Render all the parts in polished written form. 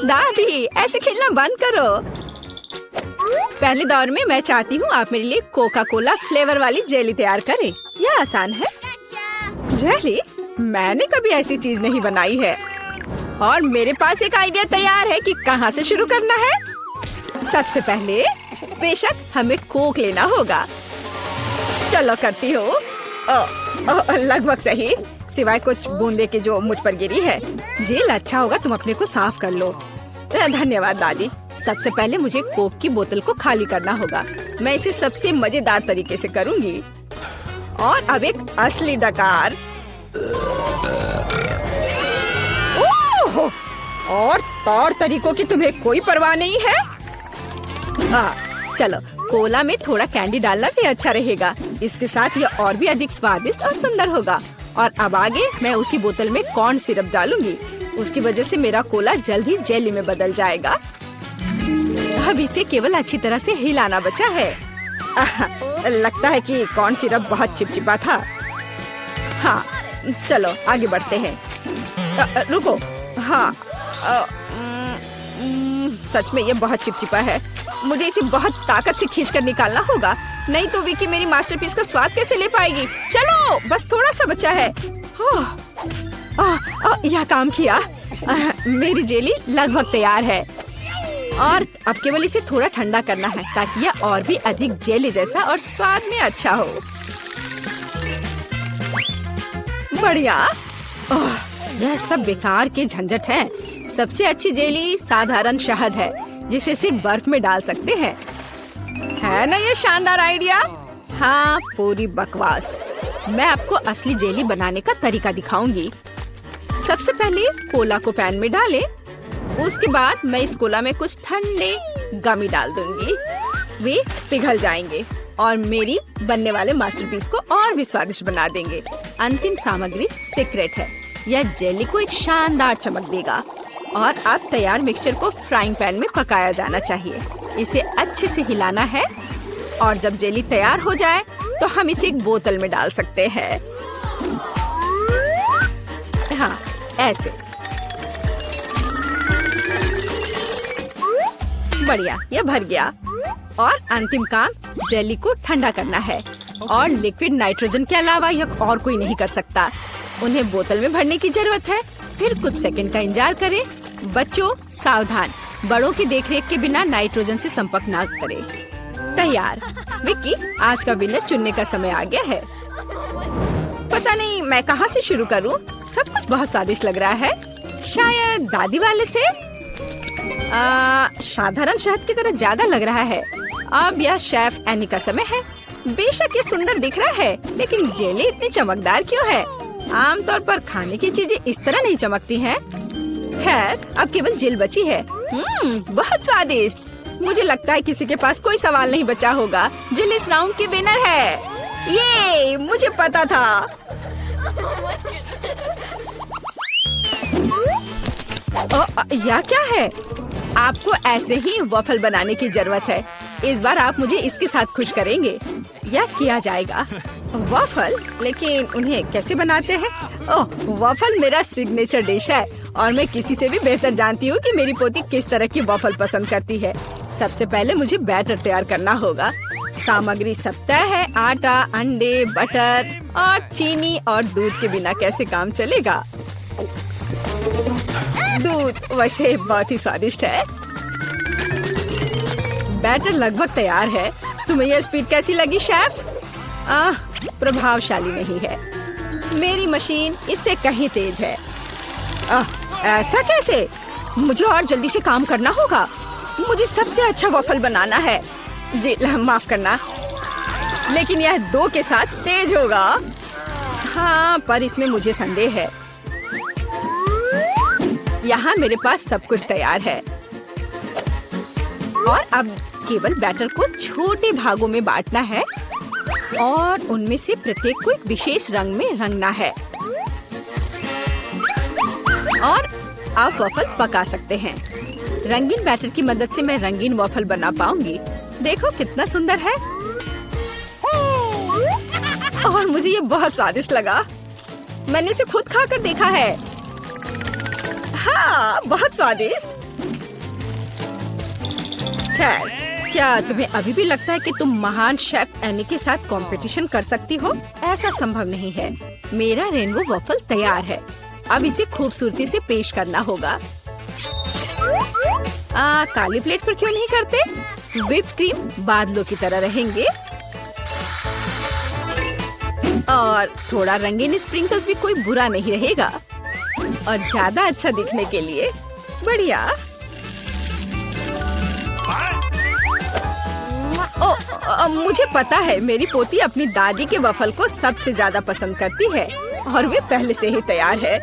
दादी, ऐसे खेलना बंद करो। पहले दौर में मैं चाहती हूँ आप मेरे लिए कोका कोला फ्लेवर वाली जेली तैयार करें। यह आसान है। जेली? मैंने कभी ऐसी चीज नहीं बनाई है। और मेरे पास एक आइडिया तैयार है कि कहाँ से शुरू करना है। सबसे पहले बेशक हमें कोक लेना होगा। चलो करती हूँ। लगभग सही, सिवाय कुछ बूंदे के जो मुझ पर गिरी है। जेल अच्छा होगा तुम अपने को साफ कर लो। धन्यवाद दादी। सबसे पहले मुझे कोक की बोतल को खाली करना होगा। मैं इसे सबसे मजेदार तरीके से करूंगी। और अब एक असली डकार। ओह! और तौर तरीकों की तुम्हें कोई परवाह नहीं है। हाँ, चलो कोला में थोड़ा कैंडी डालना भी अच्छा रहेगा। इसके साथ यह और भी अधिक स्वादिष्ट और सुंदर होगा। और अब आगे मैं उसी बोतल में कॉर्न सिरप डालूंगी। उसकी वजह से मेरा कोला जल्द ही जेली में बदल जाएगा। अब इसे केवल अच्छी तरह से हिलाना बचा है। लगता है कि कॉर्न सिरप बहुत चिपचिपा था। हाँ, चलो आगे बढ़ते हैं। रुको। हाँ, सच में ये बहुत चिपचिपा है। मुझे इसे बहुत ताकत से खींचकर निकालना होगा, नहीं तो विकी मेरी मास्टरपीस का स्वाद कैसे ले पाएगी। चलो, बस थोड़ा सा बचा है। यह काम किया। मेरी जेली लगभग तैयार है। और अब केवल इसे थोड़ा ठंडा करना है ताकि यह और भी अधिक जेली जैसा और स्वाद में अच्छा हो। बढ़िया। यह सब बेकार के झंझट है। सबसे अच्छी जेली साधारण शहद है जिसे सिर्फ बर्फ में डाल सकते हैं। है ना ये शानदार आइडिया? हाँ, पूरी बकवास। मैं आपको असली जेली बनाने का तरीका दिखाऊंगी। सबसे पहले कोला को पैन में डालें। उसके बाद मैं इस कोला में कुछ ठंडे गमी डाल दूंगी। वे पिघल जाएंगे और मेरी बनने वाले मास्टरपीस को और भी स्वादिष्ट बना देंगे। अंतिम सामग्री सीक्रेट है। यह जेली को एक शानदार चमक देगा। और अब तैयार मिक्सचर को फ्राइंग पैन में पकाया जाना चाहिए। इसे अच्छे से हिलाना है और जब जेली तैयार हो जाए तो हम इसे एक बोतल में डाल सकते हैं। हाँ, ऐसे। बढ़िया, यह भर गया। और अंतिम काम जेली को ठंडा करना है। और लिक्विड नाइट्रोजन के अलावा यह और कोई नहीं कर सकता। उन्हें बोतल में भरने की जरूरत है। फिर कुछ सेकंड का इंतजार करें। बच्चों सावधान, बड़ों की देखरेख के बिना नाइट्रोजन से संपर्क ना करें। तैयार। विक्की, आज का विनर चुनने का समय आ गया है। पता नहीं मैं कहाँ से शुरू करूँ। सब कुछ बहुत स्वादिष्ट लग रहा है। शायद दादी वाले से। साधारण शहद की तरह ज्यादा लग रहा है। अब यह शेफ एनी का समय है। बेशक ये सुंदर दिख रहा है, लेकिन जेली इतनी चमकदार क्यों है? आमतौर पर खाने की चीजें इस तरह नहीं चमकती हैं। खैर, अब केवल जेल बची है। बहुत स्वादिष्ट। मुझे लगता है किसी के पास कोई सवाल नहीं बचा होगा। जेल इस राउंड की विनर है। ये मुझे पता था। यह क्या है? आपको ऐसे ही वॉफल बनाने की जरूरत है। इस बार आप मुझे इसके साथ खुश करेंगे। यह किया जाएगा। वॉफल? लेकिन उन्हें कैसे बनाते हैं? ओह, वॉफल मेरा सिग्नेचर डिश है और मैं किसी से भी बेहतर जानती हूँ कि मेरी पोती किस तरह की वॉफल पसंद करती है। सबसे पहले मुझे बैटर तैयार करना होगा। सामग्री सब तय है। आटा, अंडे, बटर और चीनी और दूध के बिना कैसे काम चलेगा। दूध वैसे बहुत ही स्वादिष्ट है। बैटर लगभग तैयार है। तुम्हें यह स्पीड कैसी लगी शेफ? प्रभावशाली नहीं है। मेरी मशीन इससे कहीं तेज है। ऐसा कैसे? मुझे और जल्दी से काम करना होगा। मुझे सबसे अच्छा वॉफल बनाना है। जी माफ करना, लेकिन यह 2 के साथ तेज होगा। हाँ, पर इसमें मुझे संदेह है। यहाँ मेरे पास सब कुछ तैयार है और अब केवल बैटर को छोटे भागों में बांटना है और उनमें से प्रत्येक को एक विशेष रंग में रंगना है। और आप वॉफल पका सकते हैं। रंगीन बैटर की मदद से मैं रंगीन वॉफल बना पाऊंगी। देखो कितना सुंदर है। और मुझे ये बहुत स्वादिष्ट लगा। मैंने इसे खुद खाकर देखा है। वाह, बहुत स्वादिष्ट। खैर, क्या तुम्हें अभी भी लगता है कि तुम महान शेफ एनी के साथ कंपटीशन कर सकती हो? ऐसा संभव नहीं है। मेरा रेनबो वॉफल तैयार है। अब इसे खूबसूरती से पेश करना होगा। काली प्लेट पर क्यों नहीं करते? व्हिप क्रीम बादलों की तरह रहेंगे और थोड़ा रंगीन स्प्रिंकल्स भी कोई बुरा नहीं रहेगा। और ज्यादा अच्छा दिखने के लिए बढ़िया। मुझे पता है, मेरी पोती अपनी दादी के वफल को सबसे ज्यादा पसंद करती है और वे पहले से ही तैयार है।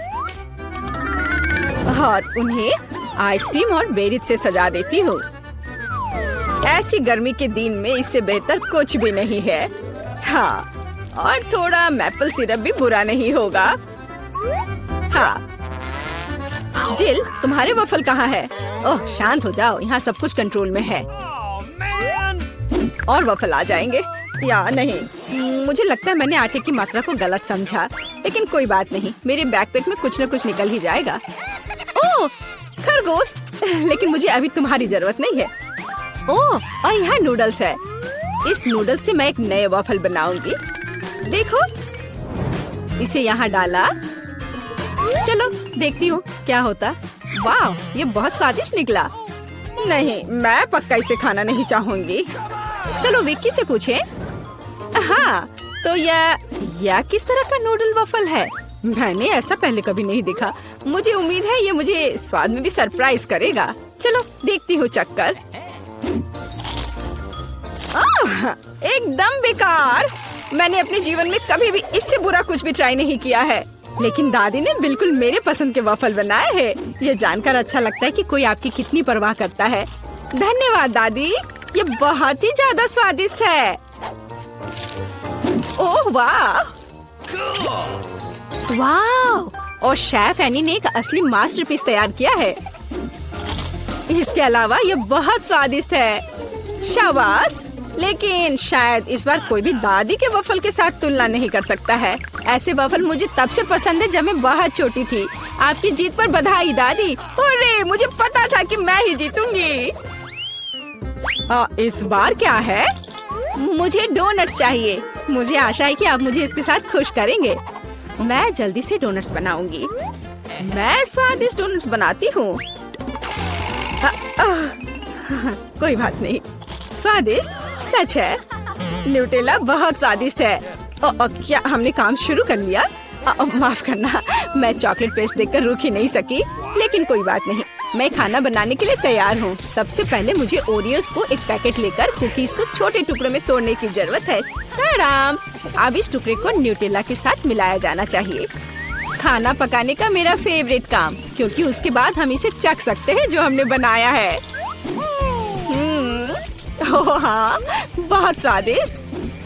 और उन्हें आइसक्रीम और बेरीज से सजा देती हूँ। ऐसी गर्मी के दिन में इससे बेहतर कुछ भी नहीं है। हाँ, और थोड़ा मैपल सिरप भी बुरा नहीं होगा। हाँ, जिल, तुम्हारे वफल कहाँ है? ओह, शांत हो जाओ, यहाँ सब कुछ कंट्रोल में है। और वफल आ जाएंगे या नहीं? मुझे लगता है मैंने आटे की मात्रा को गलत समझा, लेकिन कोई बात नहीं, मेरे बैकपैक में कुछ न कुछ निकल ही जाएगा। ओह, खरगोश, लेकिन मुझे अभी तुम्हारी जरूरत नहीं है। ओह, और यहाँ नूडल्स है। इस नूडल्स से मैं एक नए वफल बनाऊंगी। देखो, इसे यहाँ डाला। चलो देखती हूँ क्या होता। वाह, ये बहुत स्वादिष्ट निकला। नहीं, मैं पक्का इसे खाना नहीं चाहूंगी। चलो विक्की से पूछें। हाँ, तो यह किस तरह का नूडल वफल है? मैंने ऐसा पहले कभी नहीं देखा। मुझे उम्मीद है ये मुझे स्वाद में भी सरप्राइज करेगा। चलो देखती हूँ चक्कर। एकदम बेकार। मैंने अपने जीवन में कभी भी इससे बुरा कुछ भी ट्राई नहीं किया है, लेकिन दादी ने बिल्कुल मेरे पसंद के वफल बनाए हैं। ये जानकर अच्छा लगता है कि कोई आपकी कितनी परवाह करता है। धन्यवाद दादी, ये बहुत ही ज्यादा स्वादिष्ट है। ओह वाह, वाह! और शेफ एनी ने एक असली मास्टरपीस तैयार किया है। इसके अलावा ये बहुत स्वादिष्ट है। शाबाश, लेकिन शायद इस बार कोई भी दादी के वफल के साथ तुलना नहीं कर सकता है। ऐसे वफल मुझे तब से पसंद है जब मैं बहुत छोटी थी। आपकी जीत पर बधाई दादी। अरे, मुझे पता था कि मैं ही जीतूंगी। इस बार क्या है? मुझे डोनट्स चाहिए। मुझे आशा है कि आप मुझे इसके साथ खुश करेंगे। मैं जल्दी से डोनट्स बनाऊंगी। मैं स्वादिष्ट डोनट्स बनाती हूँ। कोई बात नहीं, स्वादिष्ट सच है। न्यूटेला बहुत स्वादिष्ट है। क्या हमने काम शुरू कर लिया? माफ करना, मैं चॉकलेट पेस्ट देखकर रुक ही नहीं सकी, लेकिन कोई बात नहीं, मैं खाना बनाने के लिए तैयार हूँ। सबसे पहले मुझे ओरियोस को एक पैकेट लेकर कुकीज को छोटे टुकड़ों में तोड़ने की जरूरत है। आराम। अब इस टुकड़े को न्यूटेला के साथ मिलाया जाना चाहिए। खाना पकाने का मेरा फेवरेट काम, क्योंकि उसके बाद हम इसे चख सकते हैं जो हमने बनाया है। ओह हाँ, बहुत स्वादिष्ट।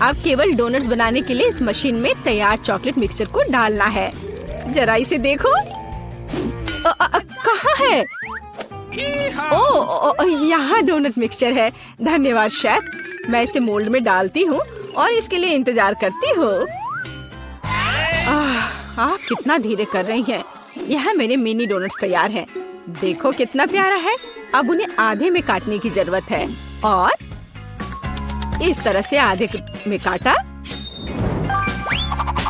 अब केवल डोनट्स बनाने के लिए इस मशीन में तैयार चॉकलेट मिक्सचर को डालना है। जरा इसे देखो। कहाँ है? ओह, यहाँ डोनट मिक्सचर है। धन्यवाद शेफ। मैं इसे मोल्ड में डालती हूँ और इसके लिए इंतजार करती हूँ। आप कितना धीरे कर रही हैं। यहाँ मेरे मिनी डोनट्स तैयार हैं। देखो कितना प्यारा है। अब उन्हें आधे में काटने की जरूरत है और इस तरह से आधे में काटा।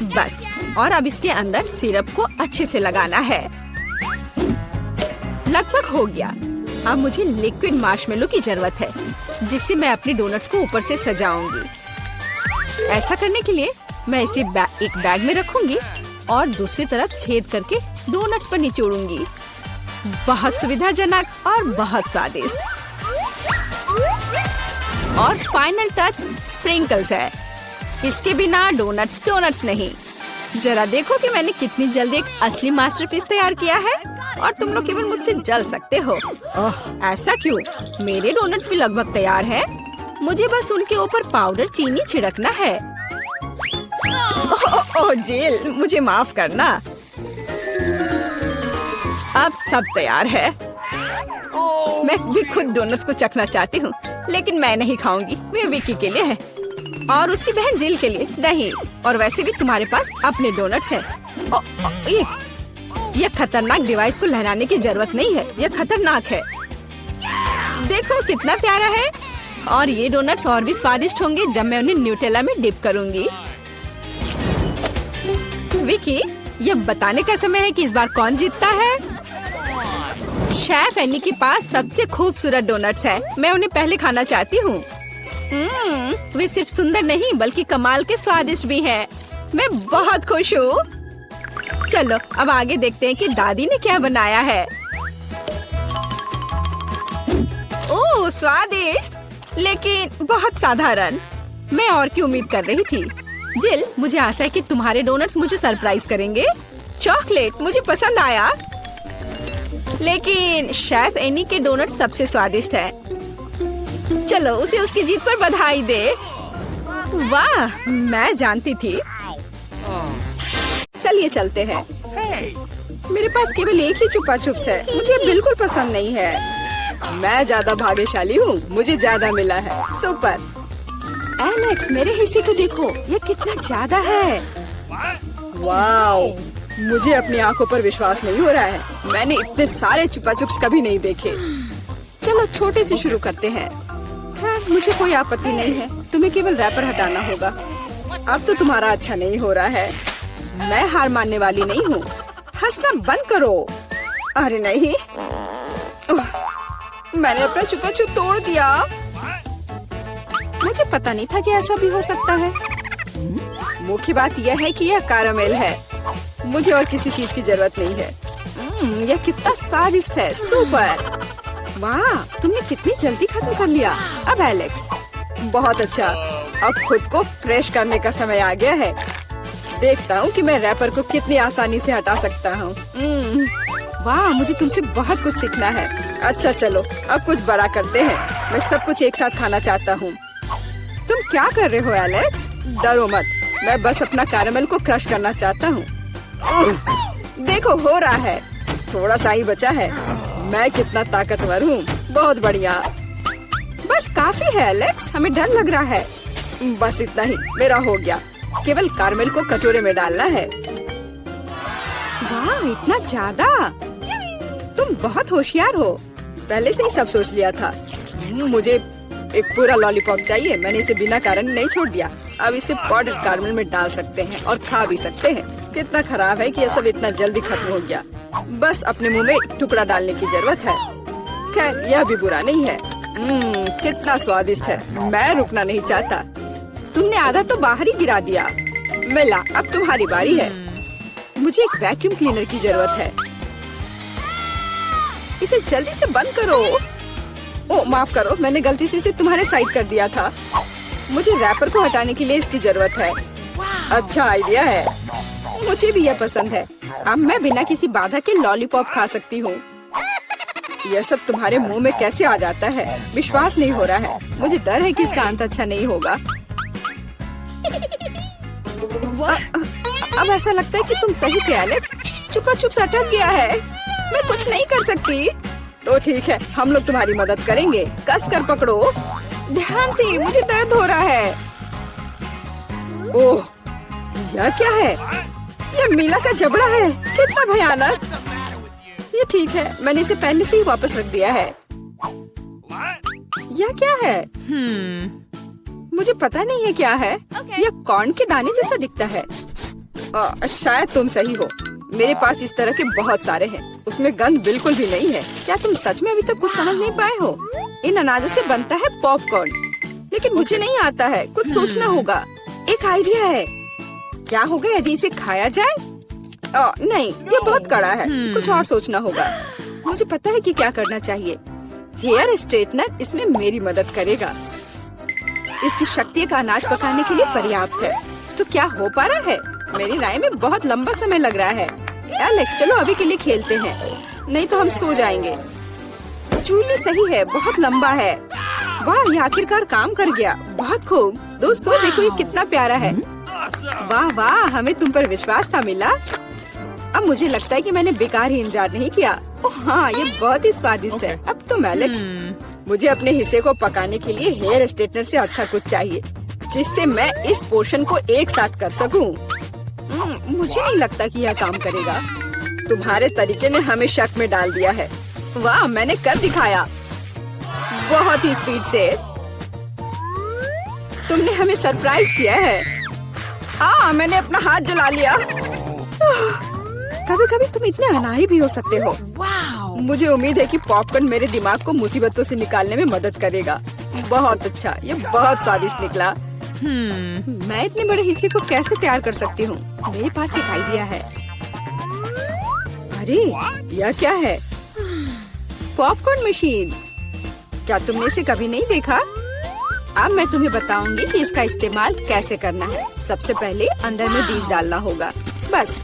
बस, और अब इसके अंदर सिरप को अच्छे से लगाना है। लगभग हो गया। अब मुझे लिक्विड मार्शमेलो की जरूरत है, जिससे मैं अपने डोनट्स को ऊपर से सजाऊंगी। ऐसा करने के लिए मैं इसे एक बैग में रखूंगी और दूसरी तरफ छेद करके डोनट्स पर निचोड़ूंगी। बहुत सुविधाजनक और बहुत स्वादिष्ट। और फाइनल टच स्प्रिंकल्स है। इसके बिना डोनट्स नहीं। जरा देखो कि मैंने कितनी जल्दी एक असली मास्टरपीस तैयार किया है और तुम लोग केवल मुझसे जल सकते हो। ओह, ऐसा क्यों? मेरे डोनट्स भी लगभग तैयार हैं। मुझे बस उनके ऊपर पाउडर चीनी छिड़कना है। ओह जेल, मुझे माफ करना। अब सब तैयार है। मैं भी खुद डोनट्स को चखना चाहती हूँ, लेकिन मैं नहीं खाऊंगी। वे विकी के लिए है और उसकी बहन जिल के लिए नहीं। और वैसे भी तुम्हारे पास अपने डोनट्स हैं। यह खतरनाक डिवाइस को लहराने की जरूरत नहीं है, यह खतरनाक है। देखो कितना प्यारा है। और ये डोनट्स और भी स्वादिष्ट होंगे जब मैं उन्हें न्यूटेला में डिप करूंगी। विकी, यह बताने का समय है कि इस बार कौन जीतता है। शेफ एनी के पास सबसे खूबसूरत डोनट्स है, मैं उन्हें पहले खाना चाहती हूँ। वे सिर्फ सुंदर नहीं बल्कि कमाल के स्वादिष्ट भी हैं। मैं बहुत खुश हूँ। चलो अब आगे देखते हैं कि दादी ने क्या बनाया है। ओह स्वादिष्ट, लेकिन बहुत साधारण। मैं और की उम्मीद कर रही थी। जिल, मुझे आशा है कि तुम्हारे डोनट्स मुझे सरप्राइज करेंगे। चॉकलेट मुझे पसंद आया, लेकिन शेफ एनी के डोनट सबसे स्वादिष्ट है। चलो उसे उसकी जीत पर बधाई दे। वाह, मैं जानती थी। चलिए चलते हैं। मेरे पास केवल एक ही चुपा चुप्स है, मुझे बिल्कुल पसंद नहीं है। मैं ज्यादा भाग्यशाली हूँ, मुझे ज्यादा मिला है। सुपर। एलेक्स, मेरे हिस्से को देखो, ये कितना ज्यादा है। वाओ, मुझे अपनी आंखों पर विश्वास नहीं हो रहा है। मैंने इतने सारे चुपा चुप्स कभी नहीं देखे। चलो छोटे से शुरू करते हैं। खैर मुझे कोई आपत्ति नहीं है, तुम्हें केवल रैपर हटाना होगा। अब तो तुम्हारा अच्छा नहीं हो रहा है। मैं हार मानने वाली नहीं हूँ। हंसना बंद करो। अरे नहीं, मैंने अपना चुपा चुप तोड़ दिया। मुझे पता नहीं था कि ऐसा भी हो सकता है। मुख्य बात यह है कि यह कैरामेल है, मुझे और किसी चीज की जरूरत नहीं है। यह कितना स्वादिष्ट है। सुपर। वाह, तुमने कितनी जल्दी खत्म कर लिया। अब एलेक्स, बहुत अच्छा। अब खुद को फ्रेश करने का समय आ गया है। देखता हूँ कि मैं रैपर को कितनी आसानी से हटा सकता हूँ। वाह, मुझे तुमसे बहुत कुछ सीखना है। अच्छा चलो अब कुछ बड़ा करते हैं। मैं सब कुछ एक साथ खाना चाहता हूँ। तुम क्या कर रहे हो एलेक्स? डरो मत, मैं बस अपना कैरामेल को क्रश करना चाहता हूँ। देखो हो रहा है, थोड़ा सा ही बचा है। मैं कितना ताकतवर हूँ। बहुत बढ़िया। बस काफी है एलेक्स, हमें डर लग रहा है। बस इतना ही, मेरा हो गया। केवल कैरामेल को कटोरे में डालना है। वाह, इतना ज्यादा। तुम बहुत होशियार हो, पहले से ही सब सोच लिया था। मुझे एक पूरा लॉलीपॉप चाहिए, मैंने इसे बिना कारण नहीं छोड़ दिया। अब इसे पाउडर कैरामेल में डाल सकते हैं और खा भी सकते हैं। कितना खराब है कि यह सब इतना जल्दी खत्म हो गया। बस अपने मुंह में एक टुकड़ा डालने की जरूरत है। खैर यह भी बुरा नहीं है। कितना स्वादिष्ट है। मैं रुकना नहीं चाहता। तुमने आधा तो बाहर ही गिरा दिया। मिला, अब तुम्हारी बारी है। मुझे एक वैक्यूम क्लीनर की जरूरत है। इसे जल्दी से बंद करो। ओ माफ करो, मैंने गलती से इसे तुम्हारे साइड कर दिया था। मुझे रैपर को हटाने के लिए इसकी जरूरत है। अच्छा आइडिया है, मुझे भी यह पसंद है। अब मैं बिना किसी बाधा के लॉलीपॉप खा सकती हूँ। यह सब तुम्हारे मुंह में कैसे आ जाता है? विश्वास नहीं हो रहा है। मुझे डर है कि इसका अंत अच्छा नहीं होगा। अब ऐसा लगता है कि तुम सही थे एलेक्स। चुपा चुप अटक गया है, मैं कुछ नहीं कर सकती। तो ठीक है, हम लोग तुम्हारी मदद करेंगे। कस कर पकड़ो, ध्यान से, मुझे दर्द हो रहा है। ओह, यह क्या है? यह मीला का जबड़ा है। कितना भयानक। ये ठीक है, मैंने इसे पहले से ही वापस रख दिया है। यह क्या है? मुझे पता नहीं है क्या है। यह कॉर्न के दाने जैसा दिखता है। शायद तुम सही हो। मेरे पास इस तरह के बहुत सारे हैं। उसमें गंध बिल्कुल भी नहीं है। क्या तुम सच में अभी तक कुछ समझ नहीं पाए हो? इन अनाजों से बनता है पॉपकॉर्न, लेकिन मुझे नहीं आता है। कुछ सोचना होगा। एक आइडिया है। क्या होगा यदि इसे खाया जाए? नहीं, ये बहुत कड़ा है। कुछ और सोचना होगा। मुझे पता है कि क्या करना चाहिए। हेयर स्ट्रेटनर इसमें मेरी मदद करेगा। इसकी शक्ति का अनाज पकाने के लिए पर्याप्त है। तो क्या हो पा रहा है? मेरी राय में बहुत लंबा समय लग रहा है। एलेक्स, चलो अभी के लिए खेलते हैं, नहीं तो हम सो जाएंगे। जूली सही है, बहुत लंबा है। वाह, ये आखिरकार काम कर गया। बहुत खूब। दोस्तों देखो ये कितना प्यारा है। वाह वाह, हमें तुम पर विश्वास था मिला। अब मुझे लगता है कि मैंने बेकार ही इंतजार नहीं किया। ओह हाँ, ये बहुत ही स्वादिष्ट है। अब तुम एलेक्स, मुझे अपने हिस्से को पकाने के लिए हेयर स्ट्रेटनर से अच्छा कुछ चाहिए, जिससे मैं इस पोर्शन को एक साथ कर सकूं। मुझे नहीं लगता कि यह काम करेगा। तुम्हारे तरीके ने हमें शक में डाल दिया है। वाह, मैंने कर दिखाया, बहुत ही स्पीड से। तुमने हमें सरप्राइज किया है। मैंने अपना हाथ जला लिया। कभी कभी तुम इतने अनाड़ी भी हो सकते हो। मुझे उम्मीद है कि पॉपकॉर्न मेरे दिमाग को मुसीबतों से निकालने में मदद करेगा। बहुत अच्छा, ये बहुत स्वादिष्ट निकला। मैं इतने बड़े हिस्से को कैसे तैयार कर सकती हूँ? मेरे पास एक आइडिया है। अरे, यह क्या है? Popcorn machine. क्या तुमने इसे कभी नहीं देखा? अब मैं तुम्हें बताऊंगी कि इसका इस्तेमाल कैसे करना है। सबसे पहले अंदर में बीज डालना होगा। बस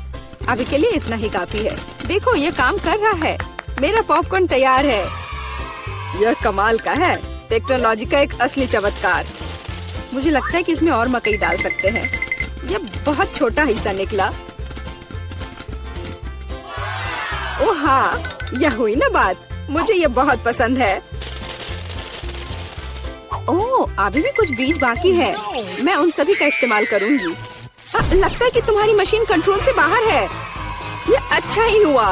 अभी के लिए इतना ही काफी है। देखो, ये काम कर रहा है। मेरा पॉपकॉर्न तैयार है। यह कमाल का है, टेक्नोलॉजी का एक असली चमत्कार। मुझे लगता है कि इसमें और मकई डाल सकते हैं। यह बहुत छोटा हिस्सा निकला। ओह हाँ, यह हुई ना बात। मुझे यह बहुत पसंद है। ओह, अभी भी कुछ बीज बाकी है। मैं उन सभी का इस्तेमाल करूंगी। लगता है कि तुम्हारी मशीन कंट्रोल से बाहर है। यह अच्छा ही हुआ।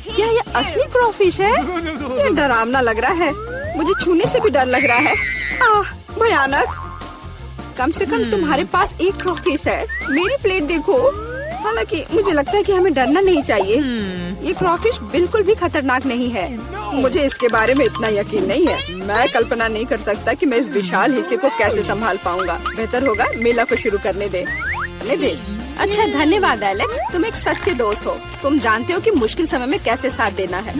क्या यह असली क्रॉफिश है? यह डरावना लग रहा है। मुझे छूने से भी डर लग रहा है। भयानक। कम से कम तुम्हारे पास एक क्रॉफिश है। मेरी प्लेट देखो। हालांकि मुझे लगता है कि हमें डरना नहीं चाहिए। ये क्रॉफिश बिल्कुल भी खतरनाक नहीं है। मुझे इसके बारे में इतना यकीन नहीं है। मैं कल्पना नहीं कर सकता कि मैं इस विशाल हिस्से को कैसे संभाल पाऊंगा। बेहतर होगा मेला को शुरू करने दे। अच्छा, धन्यवाद एलेक्स, तुम एक सच्चे दोस्त हो। तुम जानते हो कि मुश्किल समय में कैसे साथ देना है।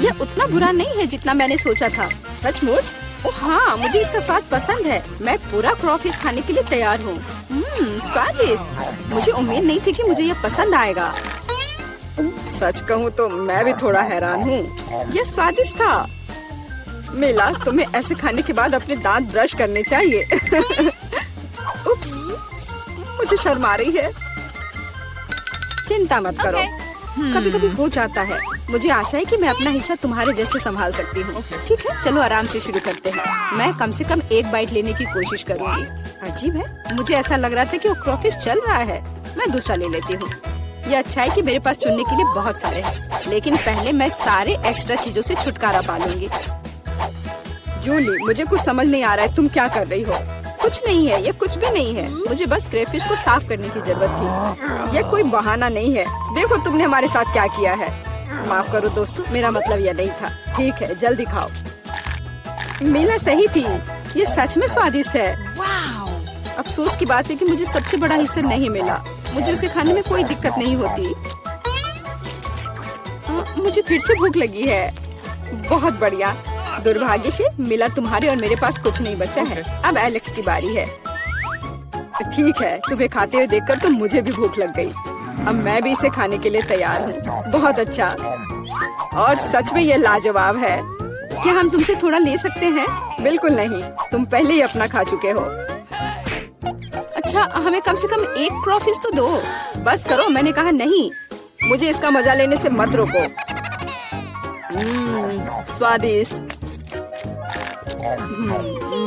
यह उतना बुरा नहीं है जितना मैंने सोचा था। सचमुच? ओह हाँ, मुझे इसका स्वाद पसंद है। मैं पूरा क्रॉफिश खाने के लिए तैयार हूँ। स्वादिष्ट। मुझे उम्मीद नहीं थी कि मुझे यह पसंद आएगा। सच कहूँ तो मैं भी थोड़ा हैरान हूँ। यह स्वादिष्ट था। मिला, तुम्हें ऐसे खाने के बाद अपने दांत ब्रश करने चाहिए। उप्स, मुझे शर्म आ रही है। चिंता मत करो, कभी कभी हो जाता है। मुझे आशा है कि मैं अपना हिस्सा तुम्हारे जैसे संभाल सकती हूँ। ठीक है, चलो आराम से शुरू करते हैं। मैं कम से कम एक बाइट लेने की कोशिश करूँगी। अजीब है, मुझे ऐसा लग रहा था कि वो क्रॉफिश चल रहा है। मैं दूसरा ले लेती हूँ। ये अच्छा है कि मेरे पास चुनने के लिए बहुत सारे हैं, लेकिन पहले मैं सारे एक्स्ट्रा चीजों से छुटकारा पा लूंगी। जूली, मुझे कुछ समझ नहीं आ रहा है, तुम क्या कर रही हो? कुछ नहीं है, ये कुछ भी नहीं है। मुझे बस क्रेफिश को साफ करने की जरूरत थी। ये कोई बहाना नहीं है। देखो तुमने हमारे साथ क्या किया है। माफ करो दोस्तों, मेरा मतलब यह नहीं था। ठीक है, जल्दी खाओ। मीला सही थी, ये सच में स्वादिष्ट है। अफसोस की बात है कि मुझे सबसे बड़ा हिस्सा नहीं मिला। मुझे उसे खाने में कोई दिक्कत नहीं होती। मुझे फिर से भूख लगी है। बहुत बढ़िया। दुर्भाग्य से मिला, तुम्हारे और मेरे पास कुछ नहीं बचा है। अब एलेक्स की बारी है। ठीक है, तुम्हें खाते हुए देखकर तो मुझे भी भूख लग गई। अब मैं भी इसे खाने के लिए तैयार हूँ। बहुत अच्छा, और सच में ये लाजवाब है। क्या हम तुमसे थोड़ा ले सकते हैं? बिल्कुल नहीं, तुम पहले ही अपना खा चुके हो। अच्छा, हमें कम से कम एक क्रॉफिश तो दो। बस करो, मैंने कहा नहीं। मुझे इसका मजा लेने से मत रोको। स्वादिष्ट।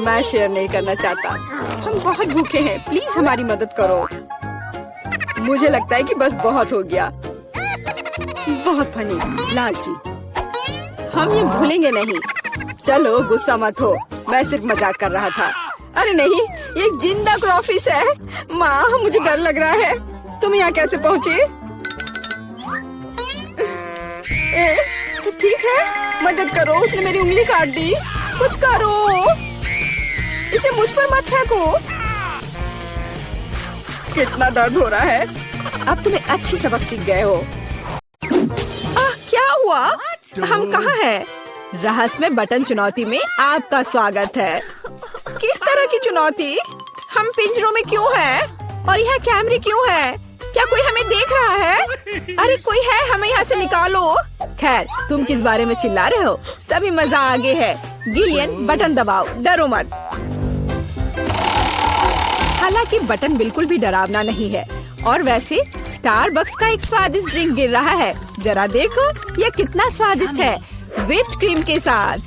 मैं शेयर नहीं करना चाहता। हम बहुत भूखे हैं, प्लीज हमारी मदद करो। मुझे लगता है कि बस बहुत हो गया। बहुत फनी, लालची। हम ये भूलेंगे नहीं। चलो गुस्सा मत हो, मैं सिर्फ मजाक कर रहा था। अरे नहीं, ये एक जिंदा क्रॉफिश है। माँ, मुझे डर लग रहा है। तुम यहाँ कैसे पहुँचे? सब ठीक है? मदद करो, उसने मेरी उंगली काट दी। कुछ करो, इसे मुझ पर मत फेंको। कितना दर्द हो रहा है। अब तुम्हें अच्छी सबक सीख गए हो। क्या हुआ? हम कहाँ हैं? रहस्यमय बटन चुनौती में आपका स्वागत है। किस तरह की चुनौती? हम पिंजरों में क्यों हैं? और यह कैमरे क्यों हैं? क्या कोई हमें देख रहा है? अरे कोई है, हमें यहाँ से निकालो। खैर, तुम किस बारे में चिल्ला रहे हो? सभी मजा आगे है। गिलियन, बटन दबाओ, डरो मत। हालांकि बटन बिल्कुल भी डरावना नहीं है। और वैसे स्टारबक्स का एक स्वादिष्ट ड्रिंक गिर रहा है। जरा देखो, यह कितना स्वादिष्ट है, व्हिप्ड क्रीम के साथ।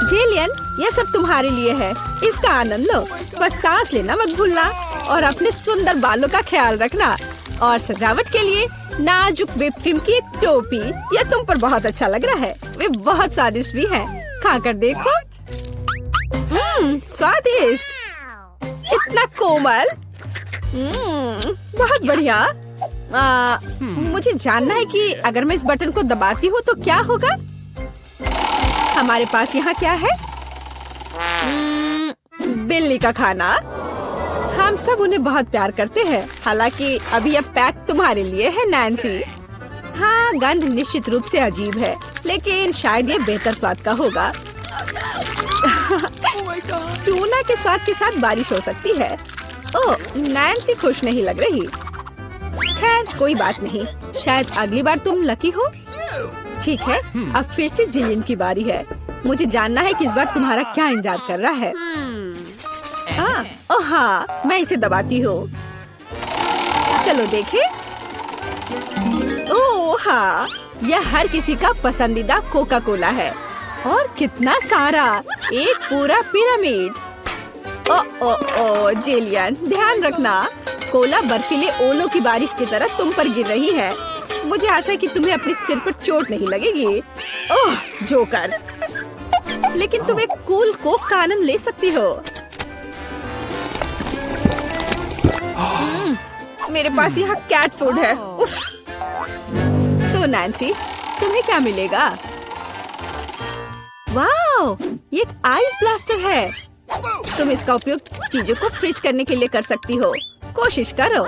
जिलियन, यह सब तुम्हारे लिए है। इसका आनंद लो। बस सांस लेना मत भूलना और अपने सुंदर बालों का ख्याल रखना। और सजावट के लिए नाजुक व्हिप क्रीम की एक टोपी। यह तुम पर बहुत अच्छा लग रहा है। वे बहुत स्वादिष्ट भी हैं। खा कर देखो। स्वादिष्ट, इतना कोमल। बहुत बढ़िया। मुझे जानना है कि अगर मैं इस बटन को दबाती हूँ तो क्या होगा। हमारे पास यहाँ क्या है? बिल्ली का खाना। हम सब उन्हें बहुत प्यार करते हैं। हालांकि अभी यह पैक तुम्हारे लिए है नैन्सी। हाँ, गंध निश्चित रूप से अजीब है, लेकिन शायद ये बेहतर स्वाद का होगा। टूना के स्वाद के साथ बारिश हो सकती है। ओह, नैन्सी खुश नहीं लग रही। खैर कोई बात नहीं, शायद अगली बार तुम लकी हो। ठीक है, अब फिर से जिलियन की बारी है। मुझे जानना है कि इस बार तुम्हारा क्या इंतजार कर रहा है। ओह हाँ, मैं इसे दबाती हूँ। चलो देखें। ओह हाँ, यह हर किसी का पसंदीदा कोका कोला है। और कितना सारा, एक पूरा पिरामिड। ओ जिलियन, ध्यान रखना, कोला बर्फीले ओलों की बारिश की तरह तुम पर गिर रही है। मुझे आशा है कि तुम्हें अपने सिर पर चोट नहीं लगेगी। ओह जोकर, लेकिन तुम एक कूल कोक का आनंद ले सकती हो। मेरे पास यहाँ कैट फूड है। उफ। तो नैन्सी, तुम्हें क्या मिलेगा? वाओ, ये एक आइस ब्लास्टर है। तुम इसका उपयोग चीजों को फ्रीज करने के लिए कर सकती हो। कोशिश करो।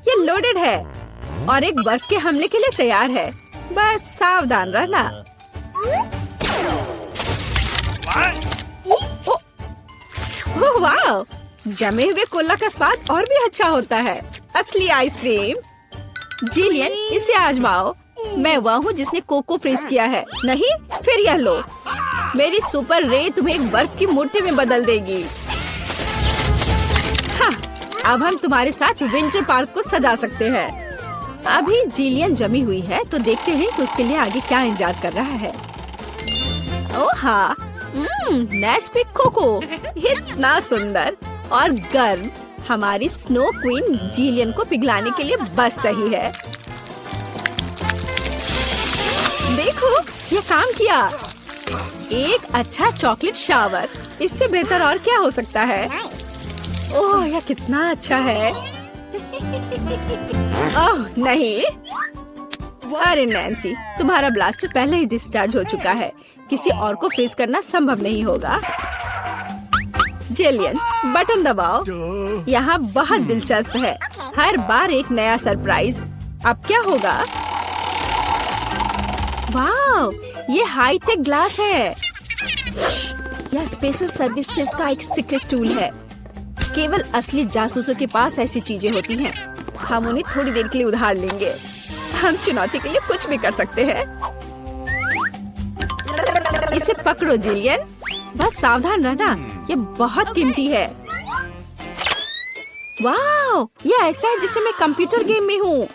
ये लोडेड है और एक बर्फ के हमले के लिए तैयार है। बस सावधान रहना। ओह वाह, जमे हुए कोला का स्वाद और भी अच्छा होता है। असली आइसक्रीम। जिलियन, इसे आजमाओ। मैं वह हूँ जिसने कोको फ्रीज किया है। नहीं, फिर यह लो। मेरी सुपर रे तुम्हें एक बर्फ की मूर्ति में बदल देगी। हाँ, अब हम तुम्हारे साथ विंटर पार्क को सजा सकते हैं। अभी जिलियन जमी हुई है, तो देखते हैं कि उसके लिए आगे क्या इंतजार कर रहा है। ओह हाँ, नेस्क्विक कोको, इतना सुंदर और गर्म। हमारी स्नो क्वीन जिलियन को पिघलाने के लिए बस सही है। देखो, ये काम किया। एक अच्छा चॉकलेट शावर, इससे बेहतर और क्या हो सकता है। ओह, यह कितना अच्छा है। ओह नहीं, अरे नैन्सी, तुम्हारा ब्लास्टर पहले ही डिस्चार्ज हो चुका है। किसी और को फ्रीज करना संभव नहीं होगा। जिलियन, बटन दबाओ। यहाँ बहुत दिलचस्प है। हर बार एक नया सरप्राइज। अब क्या होगा? वाओ, ये हाईटेक ग्लास है। यह स्पेशल सर्विसेज का एक सीक्रेट टूल है। केवल असली जासूसों के पास ऐसी चीजें होती हैं। हम उन्हें थोड़ी देर के लिए उधार लेंगे। हम चुनौती के लिए कुछ भी कर सकते हैं। इसे पकड़ो जिलियन, बस सावधान रहना, ये बहुत कीमती है। वाह, ये ऐसा है जैसे मैं कंप्यूटर गेम में हूँ।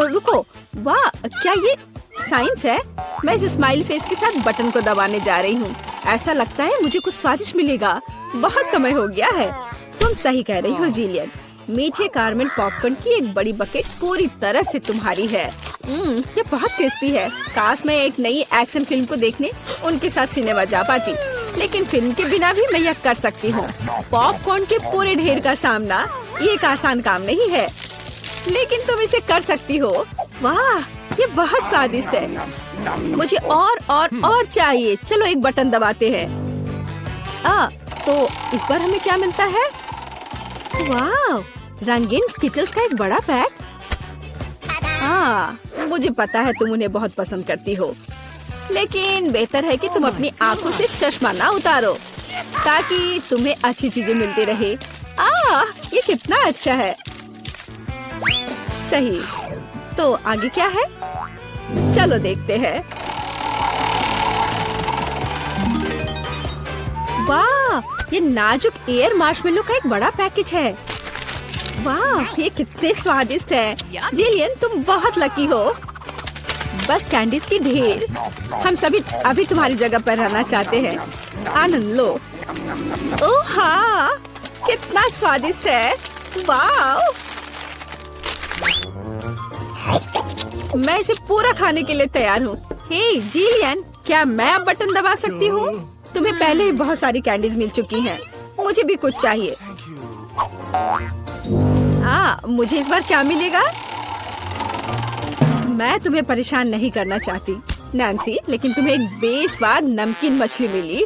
रुको, वाह, क्या ये साइंस है? मैं इस स्माइल फेस के साथ बटन को दबाने जा रही हूँ। ऐसा लगता है मुझे कुछ स्वादिष्ट मिलेगा। बहुत समय हो गया है। तुम सही कह रही हो जिलियन। मीठे कारमेल पॉपकॉर्न की एक बड़ी बकेट पूरी तरह से तुम्हारी है। ये बहुत क्रिस्पी है। काश मैं एक नई एक्शन फिल्म को देखने उनके साथ सिनेमा जा पाती, लेकिन फिल्म के बिना भी मैं यह कर सकती हूँ। पॉपकॉर्न के पूरे ढेर का सामना ये एक आसान काम नहीं है, लेकिन तुम इसे कर सकती हो। वाह, ये बहुत स्वादिष्ट है। मुझे और चाहिए। चलो एक बटन दबाते हैं। तो इस बार हमें क्या मिलता है? वाह, रंगीन स्किटल्स का एक बड़ा पैक। हाँ, मुझे पता है तुम उन्हें बहुत पसंद करती हो, लेकिन बेहतर है कि तुम अपनी आंखों से चश्मा ना उतारो, ताकि तुम्हें अच्छी चीजें मिलती रहे। ये कितना अच्छा है। सही। तो आगे क्या है? चलो देखते हैं। वाह, ये नाजुक एयर मार्शमेलो का एक बड़ा पैकेज है। वाह, ये कितने स्वादिष्ट है। जिलियन, तुम बहुत लकी हो। बस कैंडीज की ढेर। हम सभी अभी तुम्हारी जगह पर रहना चाहते हैं। आनंद लो। ओह हाँ, कितना स्वादिष्ट है। वाह, मैं इसे पूरा खाने के लिए तैयार हूँ। हे जिलियन, क्या मैं अब बटन दबा सकती हूँ? तुम्हें पहले ही बहुत सारी कैंडीज मिल चुकी हैं। मुझे भी कुछ चाहिए। मुझे इस बार क्या मिलेगा? मैं तुम्हें परेशान नहीं करना चाहती नैन्सी, लेकिन तुम्हें एक बेस्वाद नमकीन मछली मिली।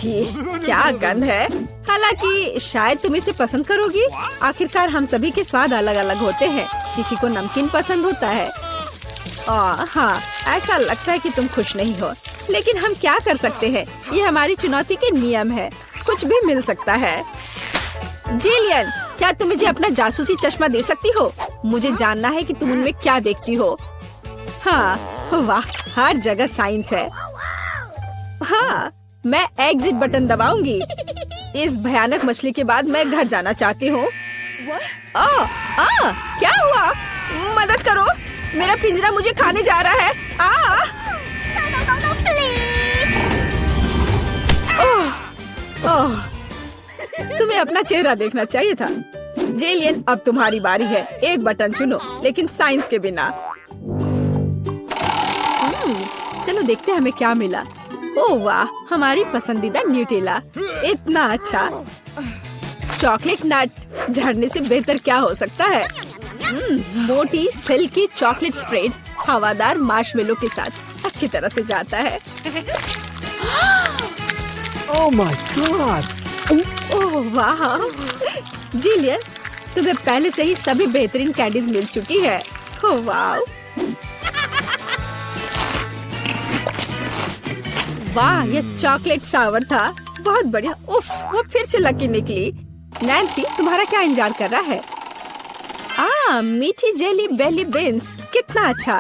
क्या गंध है। हालांकि शायद तुम इसे पसंद करोगी। आखिरकार हम सभी के स्वाद अलग अलग होते हैं। किसी को नमकीन पसंद होता है। हाँ, ऐसा लगता है कि तुम खुश नहीं हो, लेकिन हम क्या कर सकते हैं? ये हमारी चुनौती के नियम है। कुछ भी मिल सकता है। जिलियन, क्या तुम मुझे अपना जासूसी चश्मा दे सकती हो? मुझे जानना है कि तुम उनमें क्या देखती हो। हाँ, वाह, हर जगह साइंस है। हाँ, मैं एग्जिट बटन दबाऊंगी। इस भयानक मछली के बाद मैं घर जाना चाहती हूँ। क्या हुआ? मदद करो, मेरा पिंजरा मुझे खाने जा रहा है। तुम्हें अपना चेहरा देखना चाहिए था। जेलियन, अब तुम्हारी बारी है। एक बटन चुनो, लेकिन साइंस के बिना। चलो देखते हैं हमें क्या मिला। ओह वाह, हमारी पसंदीदा न्यूटेला। इतना अच्छा। चॉकलेट नट झड़ने से बेहतर क्या हो सकता है? मोटी सिल्की चॉकलेट स्प्रेड हवादार मार्शमेलो के साथ अच्छी तरह से जाता है। Oh my God! ओह वाह, जिलियन, तुम्हें पहले से ही सभी बेहतरीन कैंडीज मिल चुकी है। ओह वाह, वाह, ये चॉकलेट शावर था। बहुत बढ़िया। उफ, वो फिर से लकी निकली। नैन्सी, तुम्हारा क्या इंतजार कर रहा है? मीठी जेली बेली बीन्स, कितना अच्छा।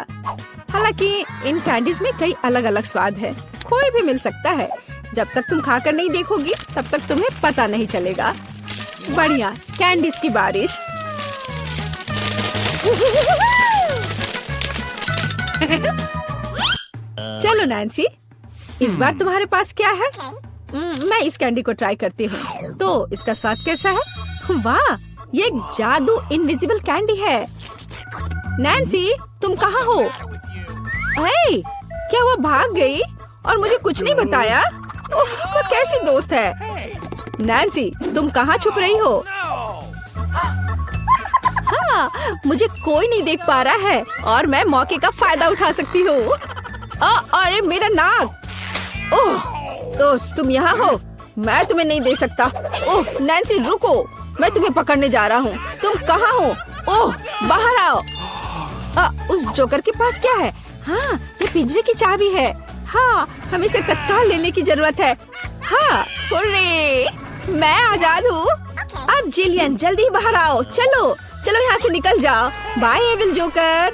हालांकि इन कैंडीज में कई अलग अलग स्वाद है। कोई भी मिल सकता है। जब तक तुम खाकर नहीं देखोगी, तब तक तुम्हें पता नहीं चलेगा। बढ़िया, कैंडीज की बारिश। चलो नैन्सी, इस बार तुम्हारे पास क्या है? मैं इस कैंडी को ट्राई करती हूँ। तो इसका स्वाद कैसा है? वाह, ये एक जादू इनविजिबल कैंडी है। नैन्सी, तुम कहाँ हो? हे, क्या वो भाग गई और मुझे कुछ नहीं बताया? उफ, वो कैसी दोस्त है। नैन्सी, तुम कहाँ छुप रही हो? हाँ, मुझे कोई नहीं देख पा रहा है और मैं मौके का फायदा उठा सकती हूँ। अरे मेरा नाक। ओह, तुम यहाँ हो? मैं तुम्हें नहीं दे सकता। ओह नैन्सी, रुको, मैं तुम्हें पकड़ने जा रहा हूँ। तुम कहाँ हो? ओह, बाहर आओ। उस जोकर के पास क्या है? हाँ, ये पिंजरे की चाबी है। हाँ, हमें इसे तत्काल लेने की जरूरत है। हाँ, हुर्रे, मैं आजाद हूँ। अब जिलियन, जल्दी बाहर आओ। चलो चलो, यहाँ से निकल जाओ। Bye evil joker.